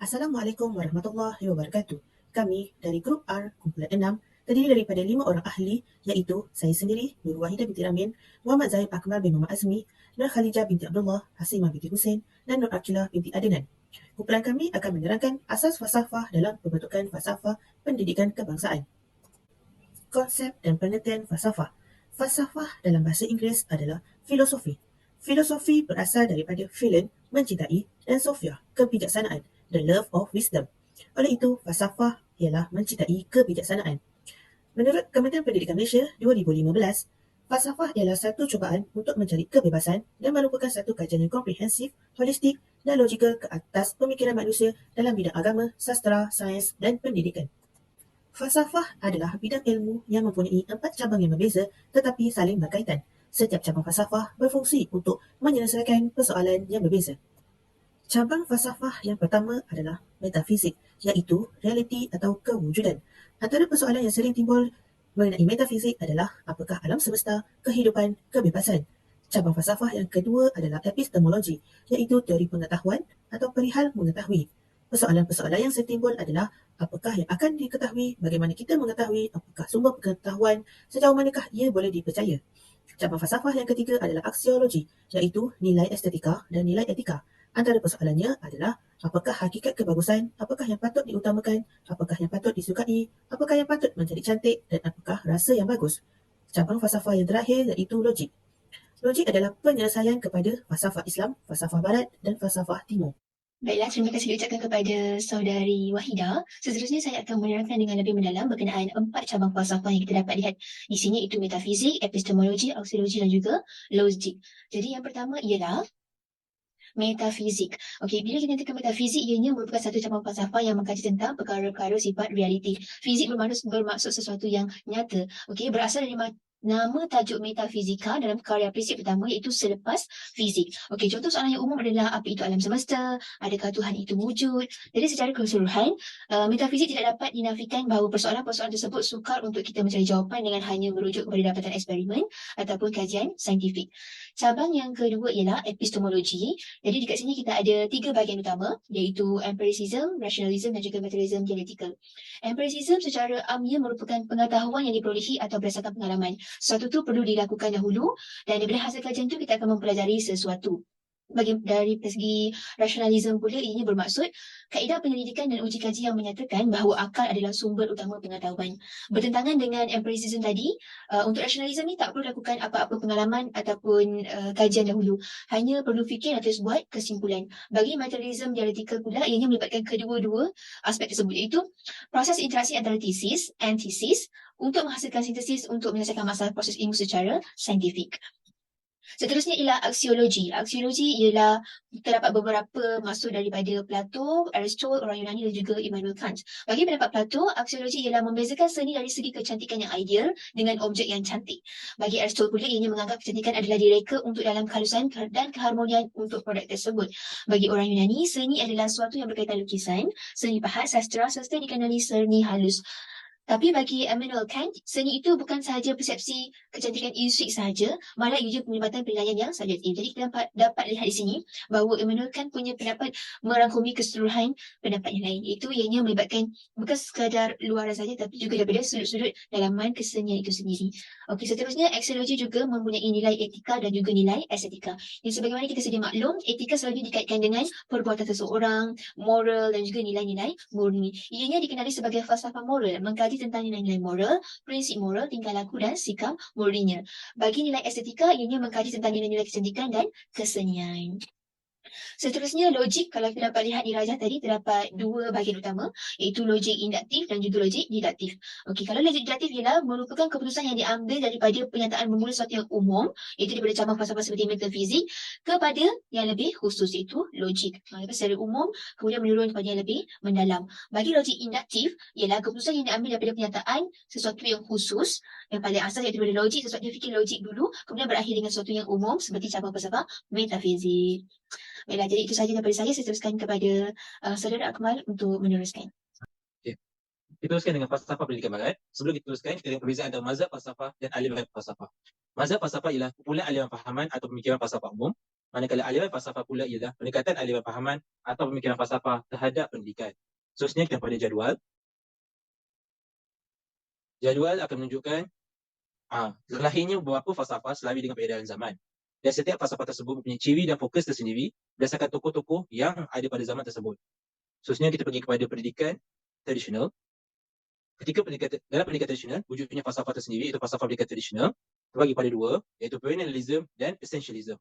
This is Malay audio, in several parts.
Assalamualaikum warahmatullahi wabarakatuh. Kami dari Grup R Kumpulan 6 terdiri daripada 5 orang ahli iaitu saya sendiri, Nur Wahidah binti Ramin, Muhammad Zahid Akmal bin Muhammad Azmi, Nur Khalijah binti Abdullah, Hasimah binti Hussein dan Nur Akilah binti Adnan. Kumpulan kami akan menerangkan asas falsafah dalam pembentukan falsafah pendidikan kebangsaan. Konsep dan pengertian falsafah. Falsafah dalam bahasa Inggeris adalah filosofi. Filosofi berasal daripada philon, mencintai, dan sophia, kebijaksanaan, the love of wisdom. Oleh itu, falsafah ialah mencintai kebijaksanaan. Menurut Kementerian Pendidikan Malaysia 2015, falsafah ialah satu cubaan untuk mencari kebebasan dan merupakan satu kajian yang komprehensif, holistik dan logikal ke atas pemikiran manusia dalam bidang agama, sastra, sains dan pendidikan. Falsafah adalah bidang ilmu yang mempunyai 4 cabang yang berbeza tetapi saling berkaitan. Setiap cabang falsafah berfungsi untuk menyelesaikan persoalan yang berbeza. Cabang falsafah yang pertama adalah metafizik, iaitu realiti atau kewujudan. Antara persoalan yang sering timbul mengenai metafizik adalah apakah alam semesta, kehidupan, kebebasan. Cabang falsafah yang kedua adalah epistemologi, iaitu teori pengetahuan atau perihal mengetahui. Persoalan-persoalan yang sering timbul adalah apakah yang akan diketahui, bagaimana kita mengetahui, apakah sumber pengetahuan, sejauh manakah ia boleh dipercaya. Cabang falsafah yang ketiga adalah aksiologi, iaitu nilai estetika dan nilai etika. Antara persoalannya adalah apakah hakikat kebagusan, apakah yang patut diutamakan, apakah yang patut disukai, apakah yang patut menjadi cantik dan apakah rasa yang bagus. Cabang falsafah yang terakhir iaitu logik. Logik adalah penyelesaian kepada falsafah Islam, falsafah Barat dan falsafah Timur. Baiklah, terima kasih diucapkan kepada saudari Wahidah. Seterusnya saya akan menerangkan dengan lebih mendalam berkenaan 4 cabang falsafah yang kita dapat lihat di sini, itu metafizik, epistemologi, aksiologi dan juga logik. Jadi yang pertama ialah metafizik. Okey, bila kita nyatakan metafizik, ianya merupakan satu cabang falsafah yang mengkaji tentang perkara-perkara sifat realiti. Fizik bermaksud sesuatu yang nyata. Okey, berasal dari nama tajuk metafizika dalam karya prinsip pertama iaitu selepas fizik. Okey, contoh soalan yang umum adalah apa itu alam semesta? Adakah Tuhan itu wujud? Jadi secara keseluruhan, metafizik tidak dapat dinafikan bahawa persoalan-persoalan tersebut sukar untuk kita mencari jawapan dengan hanya merujuk kepada dapatan eksperimen ataupun kajian saintifik. Cabang yang kedua ialah epistemologi. Jadi dekat sini kita ada 3 bahagian utama iaitu empiricism, rationalism dan juga materialism dialektikal. Empiricism secara amnya merupakan pengetahuan yang diperolehi atau berdasarkan pengalaman. Sesuatu tu perlu dilakukan dahulu dan daripada hasil kajian tu kita akan mempelajari sesuatu. Dari segi rasionalisme pula, ianya bermaksud kaedah penyelidikan dan uji kaji yang menyatakan bahawa akal adalah sumber utama pengetahuan. Bertentangan dengan empiricism tadi, untuk rasionalisme ni tak perlu lakukan apa-apa pengalaman ataupun kajian dahulu. Hanya perlu fikir dan terus buat kesimpulan. Bagi materialism dialektikal pula, ianya melibatkan kedua-dua aspek tersebut, iaitu proses interaksi antara tesis, antesis untuk menghasilkan sintesis untuk menyelesaikan masalah proses ilmu secara saintifik. Seterusnya ialah aksiologi. Aksiologi ialah terdapat beberapa maksud daripada Plato, Aristotle, orang Yunani dan juga Immanuel Kant. Bagi pendapat Plato, aksiologi ialah membezakan seni dari segi kecantikan yang ideal dengan objek yang cantik. Bagi Aristotle pula, ianya menganggap kecantikan adalah direka untuk dalam kehalusan dan keharmonian untuk produk tersebut. Bagi orang Yunani, seni adalah sesuatu yang berkaitan lukisan, seni pahat, sastra serta dikenali seni halus. Tapi bagi Immanuel Kant, seni itu bukan sahaja persepsi kecantikan intuitif sahaja, malah ia juga penglibatan penilaian yang subjektif. Jadi kita dapat lihat di sini bahawa Immanuel Kant punya pendapat merangkumi keseluruhan pendapat yang lain. Itu ianya melibatkan bukan sekadar luaran saja tapi juga daripada sudut-sudut dalaman kesenian itu sendiri. Okey, seterusnya aksiologi juga mempunyai nilai etika dan juga nilai estetika. Yang sebagaimana kita sedia maklum, etika selalu dikaitkan dengan perbuatan seseorang, moral dan juga nilai-nilai murni. Ianya dikenali sebagai falsafah moral, mengkaji tentang nilai-nilai moral, prinsip moral, tingkah laku dan sikap murninya. Bagi nilai estetika, ianya mengkaji tentang nilai-nilai kecantikan dan kesenian. Seterusnya logik, kalau kita dapat lihat di rajah tadi terdapat 2 bahagian utama iaitu logik induktif dan juga logik deduktif. Okey, kalau logik deduktif ialah merupakan keputusan yang diambil daripada pernyataan bermula sesuatu yang umum iaitu daripada cabang falsafah seperti metafizik kepada yang lebih khusus iaitu logik. Secara umum kemudian menurun kepada yang lebih mendalam. Bagi logik induktif ialah keputusan yang diambil daripada pernyataan sesuatu yang khusus yang paling asas iaitu daripada logik, sesuatu yang fikir logik dulu kemudian berakhir dengan sesuatu yang umum seperti cabang falsafah metafizik. Baiklah, jadi itu sahaja daripada saya. Saya teruskan kepada saudara Akmal untuk meneruskan. Okay. Kita teruskan dengan falsafah pendidikan barat. Sebelum kita teruskan, kita tengok perbezaan antara mazhab falsafah dan aliran falsafah. Mazhab falsafah ialah kumpulan aliran fahaman atau pemikiran falsafah umum. Manakala aliran falsafah pula ialah pendekatan aliran fahaman atau pemikiran falsafah terhadap pendidikan. Seterusnya kita pada jadual. Jadual akan menunjukkan lahirnya beberapa falsafah selari dengan peredaran zaman. Dan setiap falsafah tersebut mempunyai ciri dan fokus tersendiri berdasarkan tokoh-tokoh yang ada pada zaman tersebut. Seterusnya kita pergi kepada pendidikan tradisional. Dalam pendidikan tradisional, wujudnya falsafah tersendiri iaitu falsafah pendidikan tradisional terbagi pada dua, iaitu perennialism dan essentialism.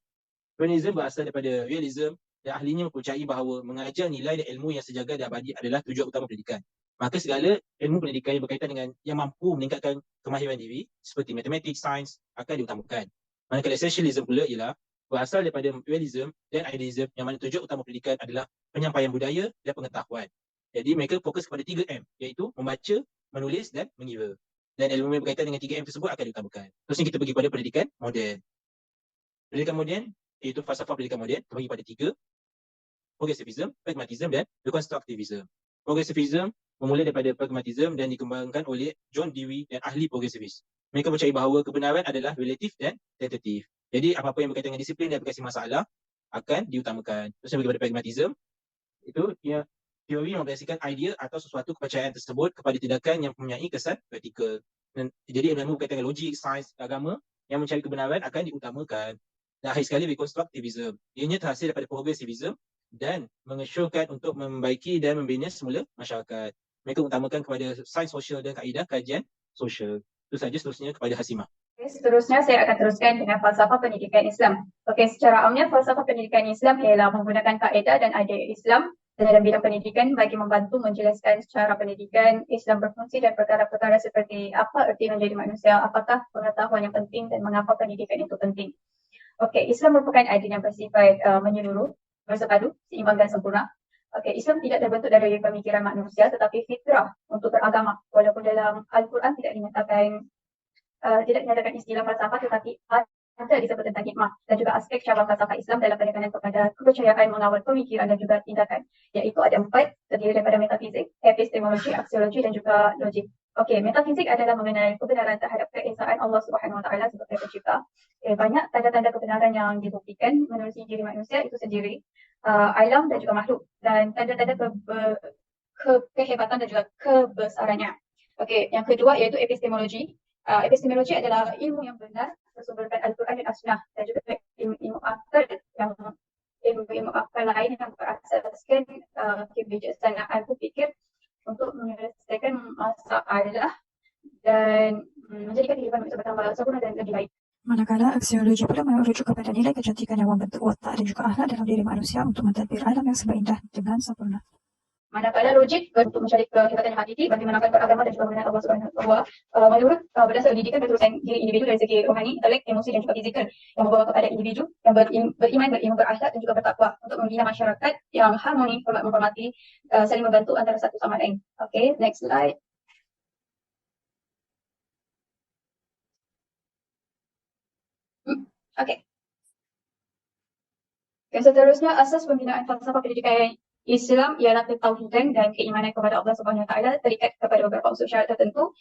Perennialism berasal daripada realism dan ahlinya mempercayai bahawa mengajar nilai dan ilmu yang sejaga dan abadi adalah tujuan utama pendidikan. Maka segala ilmu pendidikan yang berkaitan dengan yang mampu meningkatkan kemahiran diri seperti matematik, sains akan diutamakan. Manakala essentialism pula ialah berasal daripada realism dan idealism yang mana tujuan utama pendidikan adalah penyampaian budaya dan pengetahuan. Jadi mereka fokus kepada 3M, iaitu membaca, menulis dan mengira. Dan ilmu yang berkaitan dengan 3M tersebut akan diutamakan. Terus kita pergi pada pendidikan moden. Pendidikan moden iaitu falsafah pendidikan moden terbagi pada 3: progressivism, pragmatism dan reconstructivism. Progressivism bermula daripada pragmatism dan dikembangkan oleh John Dewey dan ahli progressivis. Mereka percaya bahawa kebenaran adalah relatif dan tentatif. Jadi apa-apa yang berkaitan dengan disiplin dan aplikasi masalah akan diutamakan. Terus yang kepada pragmatism, itu ia teori memaplikasikan idea atau sesuatu kepercayaan tersebut kepada tindakan yang mempunyai kesan praktikal. Jadi ilmu berkaitan dengan logik, sains, agama yang mencari kebenaran akan diutamakan. Dan akhir sekali reconstructivism. Ianya terhasil daripada progressivism dan mengesyorkan untuk membaiki dan membina semula masyarakat. Mereka utamakan kepada sains sosial dan kaedah kajian sosial. Itu saja, seterusnya kepada Hasimah. Seterusnya saya akan teruskan dengan falsafah pendidikan Islam. Secara amnya falsafah pendidikan Islam ialah menggunakan kaedah dan idea Islam dalam bidang pendidikan bagi membantu menjelaskan secara pendidikan Islam berfungsi dan perkara-perkara seperti apa erti menjadi manusia, apakah pengetahuan yang penting dan mengapa pendidikan itu penting. Islam merupakan idea yang bersifat menyeluruh, bersepadu, seimbang dan sempurna. Islam tidak terbentuk dari pemikiran manusia tetapi fitrah untuk beragama. Walaupun dalam Al-Quran tidak dinyatakan istilah falsafah tetapi ada disebut tentang hikmah dan juga aspek cabang falsafah Islam dalam penekanan kepada kepercayaan mengawal pemikiran dan juga tindakan, iaitu ada 4, terdiri daripada metafizik, epistemologi, aksiologi dan juga logik. Metafizik adalah mengenai kebenaran terhadap keesaan Allah Subhanahu Wa Taala sebagai pencipta. Banyak tanda-tanda kebenaran yang dibuktikan menerusi diri manusia itu sendiri, alam dan juga makhluk, dan tanda-tanda kehebatan dan juga kebesarannya. Yang kedua iaitu epistemologi. Epistemologi adalah ilmu yang benar bersumberkan Al-Quran dan As-Sunnah dan juga ilmu akal yang ilmu akal lain yang berasaskan kebijaksanaan berfikir untuk menyelesaikan masalah dan menjadikan kehidupan manusia bertambah sempurna dan lebih baik. Manakala aksiologi pula merujuk kepada nilai kecantikan yang membentuk watak dan juga akhlak dalam diri manusia untuk mentadbir alam yang serba indah dengan sempurna. Manakala logik untuk mencari kehebatan yang hakiki bagi menangkan beragama dan juga mengenal Allah Subhanahu Wa Taala menurut berdasar pendidikan berterusan diri individu dari segi rohani, intelek, emosi dan juga fizikal yang membawa kepada individu yang beriman, berilmu, berakhlak dan juga bertakwa untuk membina masyarakat yang harmoni, menghormati, saling membantu antara satu sama lain. Next slide. Seterusnya asas pembinaan falsafah pendidikan Islam ialah ketauhidan dan keimanan kepada Allah Subhanahu Wa Taala terikat kepada beberapa unsur syarat tertentu.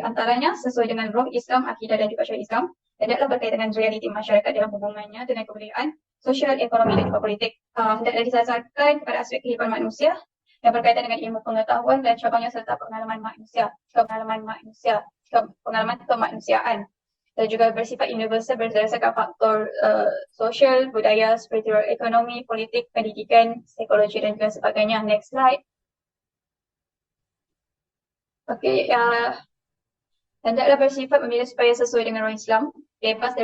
Antaranya sesuai dengan roh Islam, akidah dan juga syariat Islam, dan hendaklah berkaitan dengan realiti masyarakat dalam hubungannya dengan kebudayaan, sosial, ekonomi dan juga politik. Hendaklah disasarkan kepada aspek kehidupan manusia yang berkaitan dengan ilmu pengetahuan dan cabangnya serta pengalaman kemanusiaan. Dan juga bersifat universal berdasarkan faktor sosial, budaya, spiritual, ekonomi, politik, pendidikan, psikologi dan juga sebagainya. Next slide. Hendaklah bersifat memilih supaya sesuai dengan roh Islam, bebas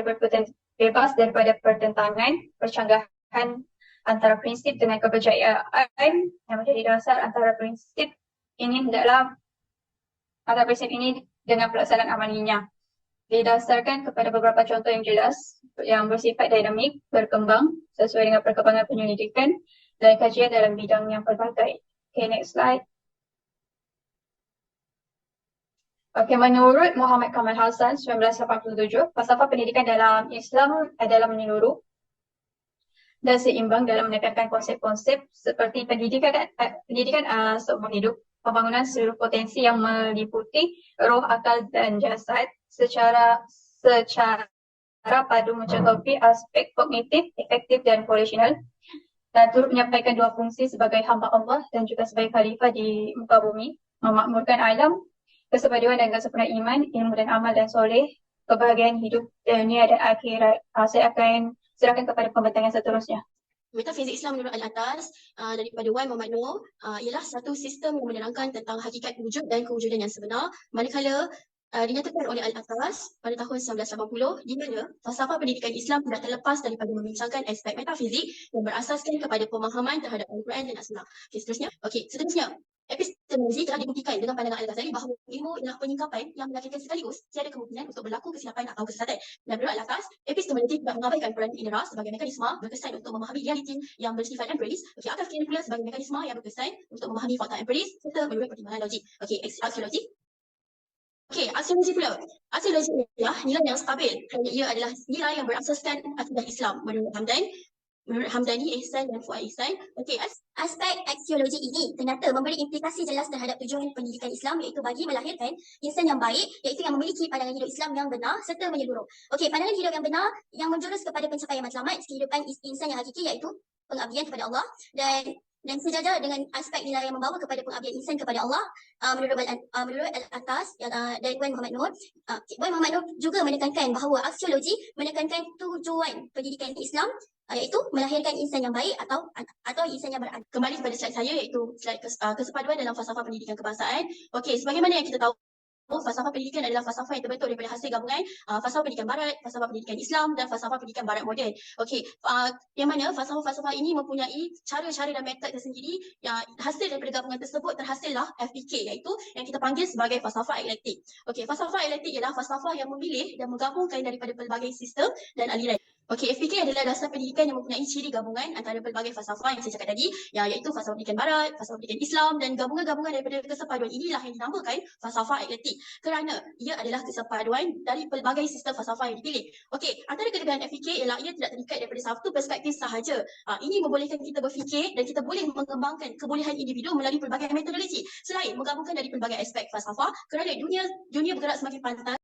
daripada pertentangan, percanggahan antara prinsip dengan kepercayaan yang menjadi dasar antara prinsip ini dengan pelaksanaan amalinya. Didasarkan kepada beberapa contoh yang jelas yang bersifat dinamik, berkembang sesuai dengan perkembangan penyelidikan dan kajian dalam bidang yang pelbagai. Next slide. Menurut Muhammad Kamal Hassan 1987, falsafah pendidikan dalam Islam adalah menyeluruh dan seimbang dalam menekankan konsep-konsep seperti pendidikan seumur hidup, pembangunan seluruh potensi yang meliputi roh, akal dan jasad secara padu mencocoki aspek kognitif, efektif dan volisional dan turut menyampaikan dua fungsi sebagai hamba Allah dan juga sebagai khalifah di muka bumi, memakmurkan alam, kesepaduan dan kesempurnaan iman, ilmu dan amal dan soleh, kebahagiaan hidup dunia dan akhirat. Saya akan serahkan kepada pembentang yang seterusnya. Metafizik Islam menurut Al-Atas daripada Wan Muhammad Noor ialah satu sistem yang menerangkan tentang hakikat wujud dan kewujudan yang sebenar, manakala dinyatakan oleh Al-Atas pada tahun 1980 di mana falsafah pendidikan Islam tidak terlepas daripada membincangkan aspek metafizik yang berasaskan kepada pemahaman terhadap Al-Quran dan As-Sunnah. Seterusnya. Epistemologi telah dibuktikan dengan pandangan Al-Ghazali bahawa ilmu ialah penyingkapan yang melahirkan sekaligus tiada kemungkinan untuk berlaku kesilapan atau kesesatan. Dan menurut Al-Atas, epistemologi tidak mengabaikan peranan indera sebagai mekanisme berkesan untuk memahami realiti yang bersifat empiris. Akal fikiran pula sebagai mekanisme yang berkesan untuk memahami fakta empiris serta menurut pertimbangan logik. Aksiologi. Aksiologi pula. Aksiologi ialah nilai yang stabil kerana ia adalah nilai yang berasaskan akidah Islam menurut Hamdani, Ihsan dan Fuad Ihsan. Aspek aksiologi ini ternyata memberi implikasi jelas terhadap tujuan pendidikan Islam iaitu bagi melahirkan insan yang baik iaitu yang memiliki pandangan hidup Islam yang benar serta menyeluruh. Pandangan hidup yang benar yang menjurus kepada pencapaian matlamat kehidupan insan yang hakiki iaitu pengabdian kepada Allah dan sejajar dengan aspek nilai yang membawa kepada pengabdian insan kepada Allah menurut Al-Atas dan Wan Muhammad Noor. Wan Muhammad Noor juga menekankan bahawa aksiologi menekankan tujuan pendidikan Islam iaitu melahirkan insan yang baik atau insan yang beradab. Kembali kepada slide saya iaitu slide kesepaduan dalam falsafah pendidikan kebangsaan. Sebagaimana yang kita tahu, falsafah pendidikan adalah falsafah yang terbentuk daripada hasil gabungan falsafah pendidikan barat, falsafah pendidikan Islam dan falsafah pendidikan barat moden. Yang mana falsafah-falsafah ini mempunyai cara-cara dan metod tersendiri yang hasil daripada gabungan tersebut terhasillah FPK iaitu yang kita panggil sebagai falsafah eklektik. Falsafah eklektik ialah falsafah yang memilih dan menggabungkan daripada pelbagai sistem dan aliran. FPK adalah dasar pendidikan yang mempunyai ciri gabungan antara pelbagai falsafah yang saya cakap tadi, iaitu falsafah pendidikan barat, falsafah pendidikan Islam dan gabungan-gabungan daripada kesepaduan inilah yang dinamakan falsafah eklektik kerana ia adalah kesepaduan dari pelbagai sistem falsafah yang dipilih. Antara kelebihan FPK ialah ia tidak terikat daripada satu perspektif sahaja. Ini membolehkan kita berfikir dan kita boleh mengembangkan kebolehan individu melalui pelbagai metodologi selain menggabungkan dari pelbagai aspek falsafah kerana dunia bergerak semakin pantas